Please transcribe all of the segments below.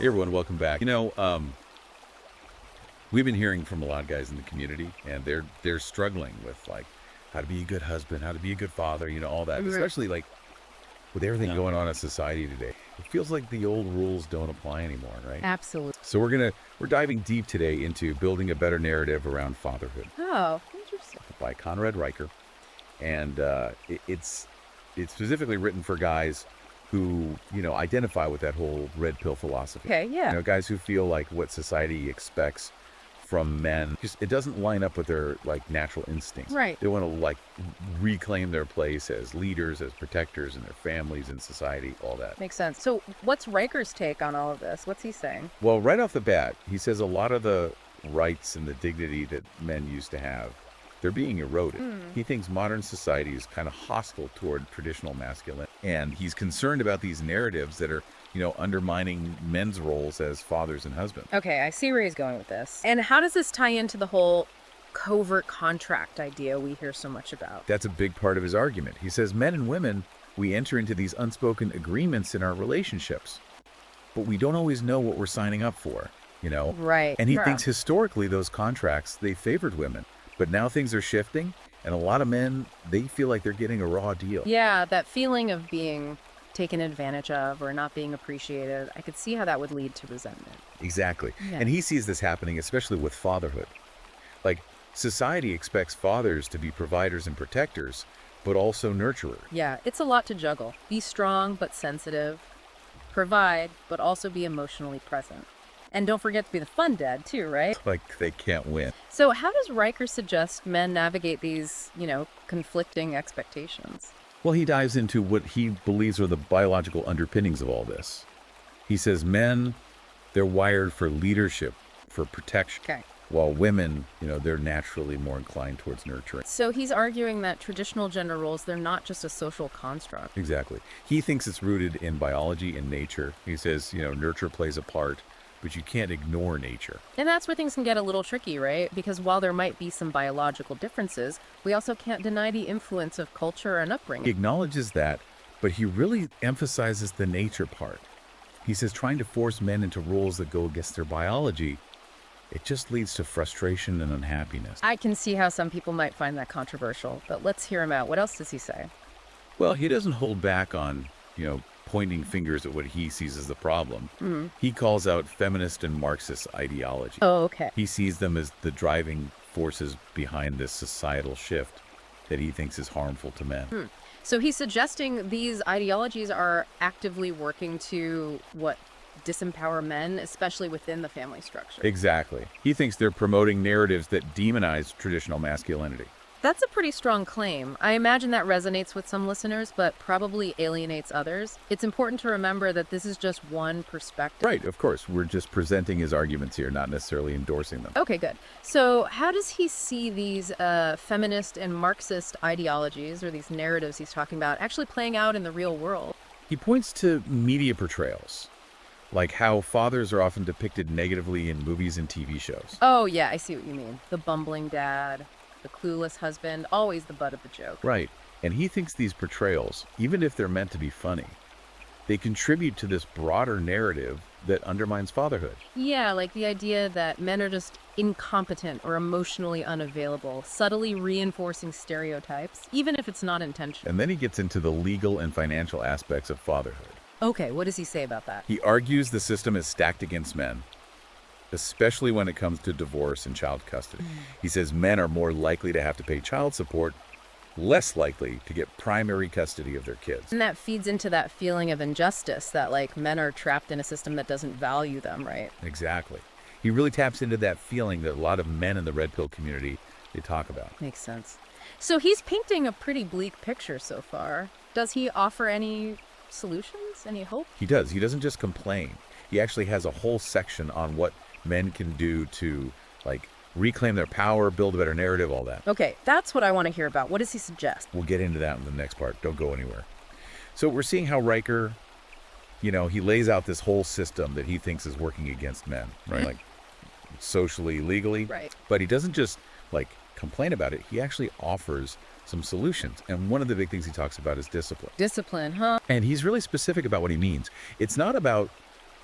Hey everyone, welcome back. We've been hearing from a lot of guys in the community, and they're struggling with like how to be a good husband, how to be a good father, all that. Right. Especially like with everything Yeah. going on in society today. It feels like the old rules don't apply anymore, right? Absolutely. So we're diving deep today into building a better narrative around fatherhood Oh, interesting. by Conrad Riker, and it's specifically written for guys who identify with that whole red pill philosophy. Okay, yeah. Guys who feel like what society expects from men, just it doesn't line up with their like natural instincts. Right. They want to like reclaim their place as leaders, as protectors in their families and society, all that. Makes sense. So, what's Riker's take on all of this? What's he saying? Well, right off the bat, he says a lot of the rights and the dignity that men used to have, they're being eroded. He thinks modern society is kind of hostile toward traditional masculinity. And he's concerned about these narratives that are, undermining men's roles as fathers and husbands. Okay, I see where he's going with this. And how does this tie into the whole covert contract idea we hear so much about? That's a big part of his argument. He says men and women, we enter into these unspoken agreements in our relationships, but we don't always know what we're signing up for, Right. And he Yeah. thinks historically those contracts, they favored women. But now things are shifting, and a lot of men, they feel like they're getting a raw deal. Yeah, that feeling of being taken advantage of or not being appreciated, I could see how that would lead to resentment. Exactly. Yeah. And he sees this happening, especially with fatherhood. Like, society expects fathers to be providers and protectors, but also nurturers. Yeah, it's a lot to juggle. Be strong but sensitive, provide but also be emotionally present. And don't forget to be the fun dad too, right? Like, they can't win. So how does Riker suggest men navigate these, conflicting expectations? Well, he dives into what he believes are the biological underpinnings of all this. He says men, they're wired for leadership, for protection, Okay. while women, they're naturally more inclined towards nurturing. So he's arguing that traditional gender roles, they're not just a social construct. Exactly. He thinks it's rooted in biology and nature. He says, nurture plays a part, but you can't ignore nature. And that's where things can get a little tricky, right? Because while there might be some biological differences, we also can't deny the influence of culture and He upbringing. acknowledges that, but he really emphasizes the nature part. He says trying to force men into roles that go against their biology, it just leads to frustration and unhappiness. I can see how some people might find that controversial, but let's hear him out. What else does he say? Well, he doesn't hold back on, pointing fingers at what he sees as the problem. He calls out feminist and Marxist ideology. Oh, okay. He sees them as the driving forces behind this societal shift that he thinks is harmful to men. So he's suggesting these ideologies are actively working to disempower men, especially within the family structure. Exactly. He thinks they're promoting narratives that demonize traditional masculinity. That's a pretty strong claim. I imagine that resonates with some listeners, but probably alienates others. It's important to remember that this is just one perspective. Right, of course. We're just presenting his arguments here, not necessarily endorsing them. Okay, good. So how does he see these feminist and Marxist ideologies, or these narratives he's talking about, actually playing out in the real world? He points to media portrayals, like how fathers are often depicted negatively in movies and TV shows. Oh, yeah, I see what you mean. The bumbling dad, the clueless husband, always the butt of the joke. Right. And he thinks these portrayals, even if they're meant to be funny, they contribute to this broader narrative that undermines fatherhood. Yeah, like the idea that men are just incompetent or emotionally unavailable, subtly reinforcing stereotypes, even if it's not intentional. And then he gets into the legal and financial aspects of fatherhood. Okay, what does he say about that? He argues the system is stacked against men, especially when it comes to divorce and child custody. He says men are more likely to have to pay child support, less likely to get primary custody of their kids. And that feeds into that feeling of injustice that, like, men are trapped in a system that doesn't value them, right? Exactly. He really taps into that feeling that a lot of men in the red pill community, they talk about. Makes sense. So he's painting a pretty bleak picture so far. Does he offer any solutions, any hope? He does. He doesn't just complain. He actually has a whole section on what men can do to, like, reclaim their power, build a better narrative, all that. Okay, that's what I want to hear about. What does he suggest? We'll get into that in the next part. Don't go anywhere. So we're seeing how Riker, he lays out this whole system that he thinks is working against men, right? Like socially, legally. Right. But he doesn't just like complain about it. He actually offers some solutions. And one of the big things he talks about is discipline. Discipline, huh? And he's really specific about what he means. It's not about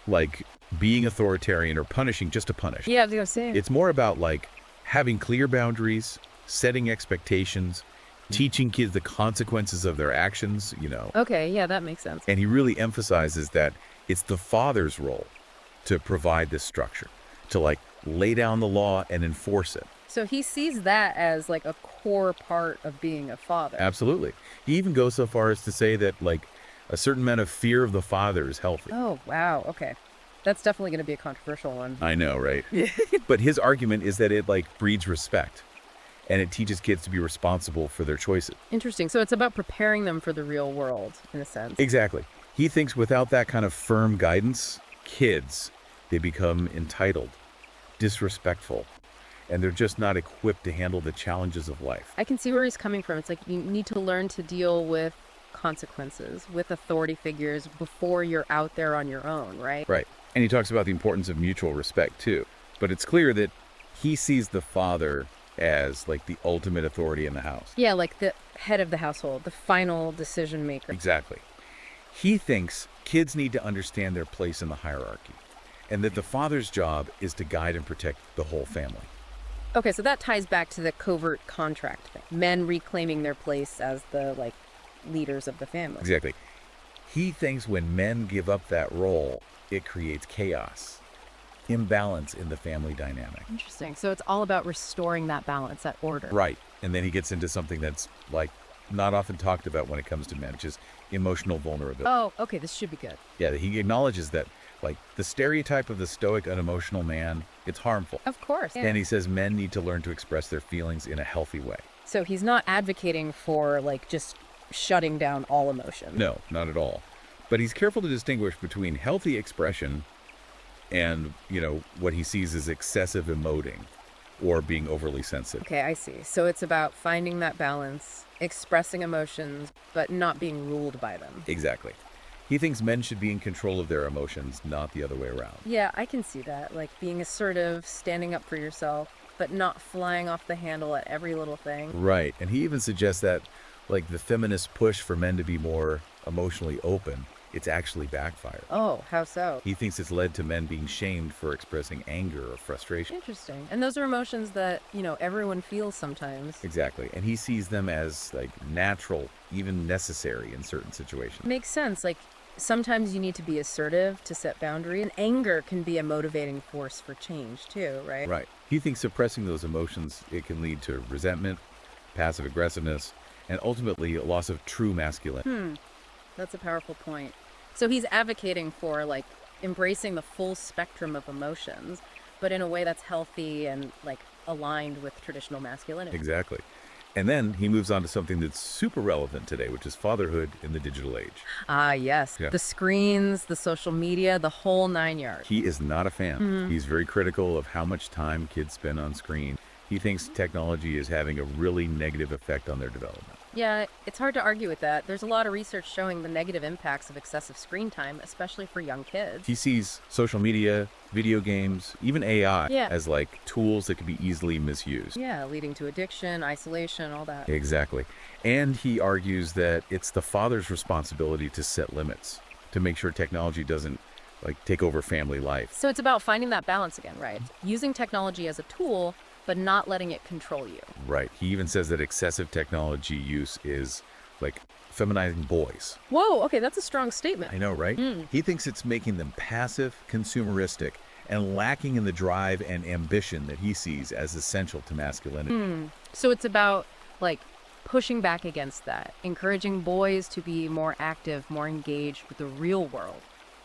like being authoritarian or punishing just to punish. Yeah, I was gonna say. It's more about like having clear boundaries, setting expectations, teaching kids the consequences of their actions. Okay, yeah, that makes sense. And he really emphasizes that it's the father's role to provide this structure, to like lay down the law and enforce it. So he sees that as like a core part of being a father. Absolutely. He even goes so far as to say that like a certain amount of fear of the father is healthy. Oh, wow. Okay. That's definitely going to be a controversial one. I know, right? But his argument is that it like breeds respect and it teaches kids to be responsible for their choices. Interesting. So it's about preparing them for the real world, in a sense. Exactly. He thinks without that kind of firm guidance, kids, they become entitled, disrespectful, and they're just not equipped to handle the challenges of life. I can see where he's coming from. It's like you need to learn to deal with consequences, with authority figures before you're out there on your own, right? Right. And he talks about the importance of mutual respect too. But it's clear that he sees the father as like the ultimate authority in the house. Yeah, like the head of the household, the final decision maker. Exactly. He thinks kids need to understand their place in the hierarchy and that the father's job is to guide and protect the whole family. Okay, so that ties back to the covert contract thing. Men reclaiming their place as the like leaders of the family. Exactly. He thinks when men give up that role, it creates chaos, imbalance in the family dynamic. Interesting. So it's all about restoring that balance, that order. Right. And then he gets into something that's like not often talked about when it comes to men, which is emotional vulnerability. Oh, okay, this should be good. Yeah, he acknowledges that like the stereotype of the stoic, unemotional man, it's harmful. Of course. Yeah. And he says men need to learn to express their feelings in a healthy way. So he's not advocating for like just shutting down all emotion. No, not at all. But he's careful to distinguish between healthy expression and, what he sees as excessive emoting or being overly sensitive. Okay, I see. So it's about finding that balance, expressing emotions, but not being ruled by them. Exactly. He thinks men should be in control of their emotions, not the other way around. Yeah, I can see that. Like being assertive, standing up for yourself, but not flying off the handle at every little thing. Right. And he even suggests that, like, the feminist push for men to be more emotionally open, it's actually backfired. Oh, how so? He thinks it's led to men being shamed for expressing anger or frustration. Interesting. And those are emotions that, everyone feels sometimes. Exactly. And he sees them as, like, natural, even necessary in certain situations. Makes sense. Like, sometimes you need to be assertive to set boundaries, and anger can be a motivating force for change too, right? Right. He thinks suppressing those emotions, it can lead to resentment, passive aggressiveness, and ultimately a loss of true masculinity. That's a powerful point. So he's advocating for like embracing the full spectrum of emotions, but in a way that's healthy and like aligned with traditional masculinity. Exactly. And then he moves on to something that's super relevant today, which is fatherhood in the digital age. Ah, yes. Yeah. The screens, the social media, the whole 9 yards. He is not a fan. He's very critical of how much time kids spend on screen. He thinks technology is having a really negative effect on their development. Yeah, it's hard to argue with that. There's a lot of research showing the negative impacts of excessive screen time, especially for young kids. He sees social media, video games, even AI Yeah. as like tools that can be easily misused. Yeah, leading to addiction, isolation, all that. Exactly. And he argues that it's the father's responsibility to set limits, to make sure technology doesn't like take over family life. So it's about finding that balance again, right? Using technology as a tool, but not letting it control you. Right. He even says that excessive technology use is like feminizing boys. Whoa, okay, that's a strong statement. I know, right? He thinks it's making them passive, consumeristic, and lacking in the drive and ambition that he sees as essential to masculinity. So it's about like pushing back against that, encouraging boys to be more active, more engaged with the real world.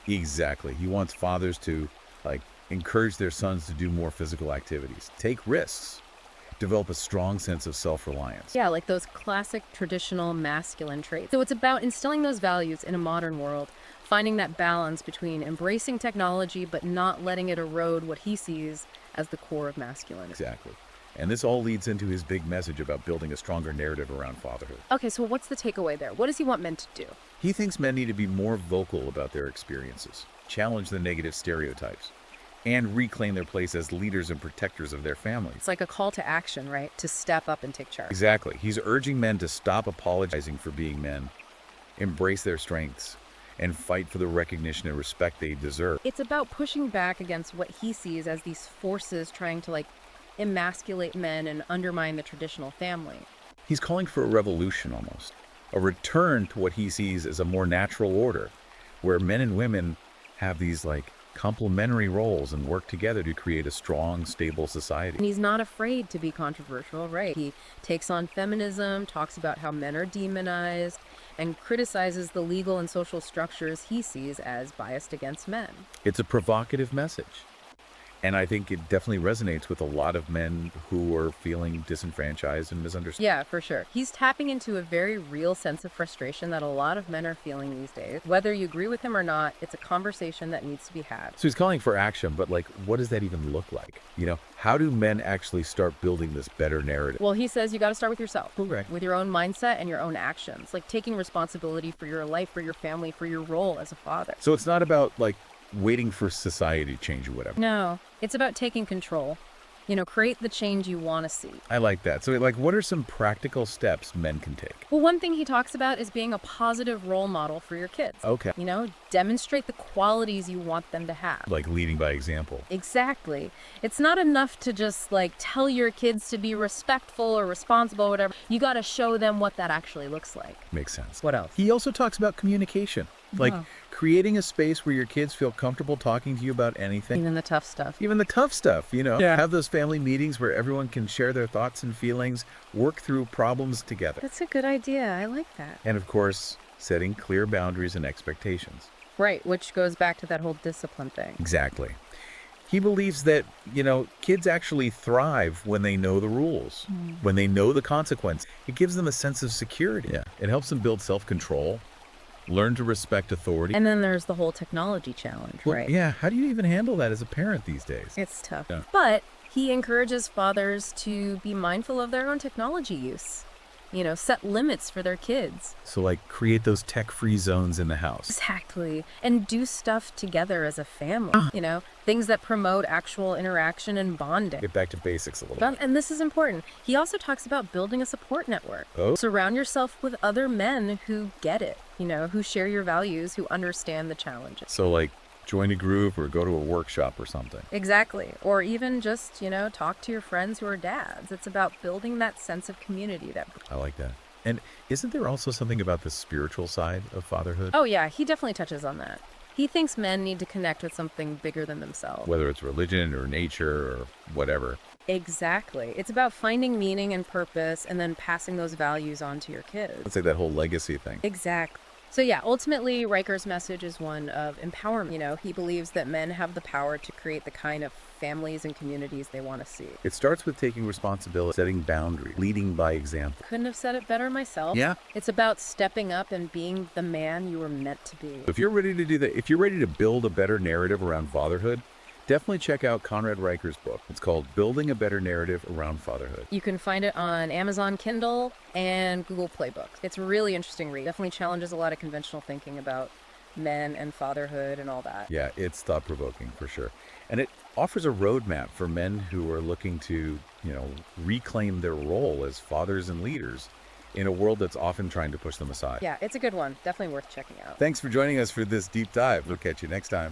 Exactly. He wants fathers to like encourage their sons to do more physical activities, take risks, develop a strong sense of self-reliance. Yeah, like those classic traditional masculine traits. So it's about instilling those values in a modern world, finding that balance between embracing technology but not letting it erode what he sees as the core of masculinity. Exactly. And this all leads into his big message about building a stronger narrative around fatherhood. Okay, so what's the takeaway there? What does he want men to do? He thinks men need to be more vocal about their experiences, challenge the negative stereotypes, and reclaim their place as leaders and protectors of their families. It's like a call to action, right? To step up and take charge. Exactly. He's urging men to stop apologizing for being men, embrace their strengths, and fight for the recognition and respect they deserve. It's about pushing back against what he sees as these forces trying to emasculate men and undermine the traditional family. He's calling for a revolution almost, a return to what he sees as a more natural order, where men and women have these complementary roles and work together to create a strong, stable society. And he's not afraid to be controversial, right? He takes on feminism, talks about how men are demonized, and criticizes the legal and social structures he sees as biased against men. It's a provocative message. And I think it definitely resonates with a lot of men who are feeling disenfranchised and misunderstood. Yeah, for sure. He's tapping into a very real sense of frustration that a lot of men are feeling these days. Whether you agree with him or not, it's a conversation that needs to be had. So he's calling for action, but what does that even look like? How do men actually start building this better narrative? Well, he says you got to start with yourself, Okay. with your own mindset and your own actions, taking responsibility for your life, for your family, for your role as a father. So it's not about waiting for society to change or whatever. No, it's about taking control. Create the change you want to see. I like that. So what are some practical steps men can take? Well, one thing he talks about is being a positive role model for your kids. Okay. Demonstrate the qualities you want them to have. Like leading by example. Exactly. It's not enough to just tell your kids to be respectful or responsible or whatever. You got to show them what that actually looks like. Makes sense. What else? He also talks about communication. Creating a space where your kids feel comfortable talking to you about anything. Even the tough stuff. Even the tough stuff, Yeah. Have those family meetings where everyone can share their thoughts and feelings, work through problems together. That's a good idea. I like that. And of course, setting clear boundaries and expectations. Right, which goes back to that whole discipline thing. Exactly. He believes that, kids actually thrive when they know the rules, when they know the consequence. It gives them a sense of security. Yeah. It helps them build self-control, learn to respect authority. And then there's the whole technology challenge, Well, right? Yeah, how do you even handle that as a parent these days? It's tough. Yeah. But he encourages fathers to be mindful of their own technology use. Set limits for their kids. So create those tech-free zones in the house. Exactly. And do stuff together as a family. Things that promote actual interaction and bonding. Get back to basics a little bit. And this is important. He also talks about building a support network. Oh. Surround yourself with other men who get it, who share your values, who understand the challenges. So join a group or go to a workshop or something. Exactly. Or even just, talk to your friends who are dads. It's about building that sense of community that. I like that. And isn't there also something about the spiritual side of fatherhood? Oh, yeah, he definitely touches on that. He thinks men need to connect with something bigger than themselves. Whether it's religion or nature or whatever. Exactly. It's about finding meaning and purpose and then passing those values on to your kids. It's like that whole legacy thing. Exactly. So yeah, ultimately, Riker's message is one of empowerment. He believes that men have the power to create the kind of families and communities they want to see. It starts with taking responsibility, setting boundaries, leading by example. Couldn't have said it better myself. Yeah. It's about stepping up and being the man you were meant to be. If you're ready to do that, if you're ready to build a better narrative around fatherhood, definitely check out Conrad Riker's book. It's called Building a Better Narrative Around Fatherhood. You can find it on Amazon Kindle and Google Play Books. It's a really interesting read. Definitely challenges a lot of conventional thinking about men and fatherhood and all that. Yeah, it's thought-provoking for sure. And it offers a roadmap for men who are looking to, reclaim their role as fathers and leaders in a world that's often trying to push them aside. Yeah, it's a good one. Definitely worth checking out. Thanks for joining us for this deep dive. We'll catch you next time.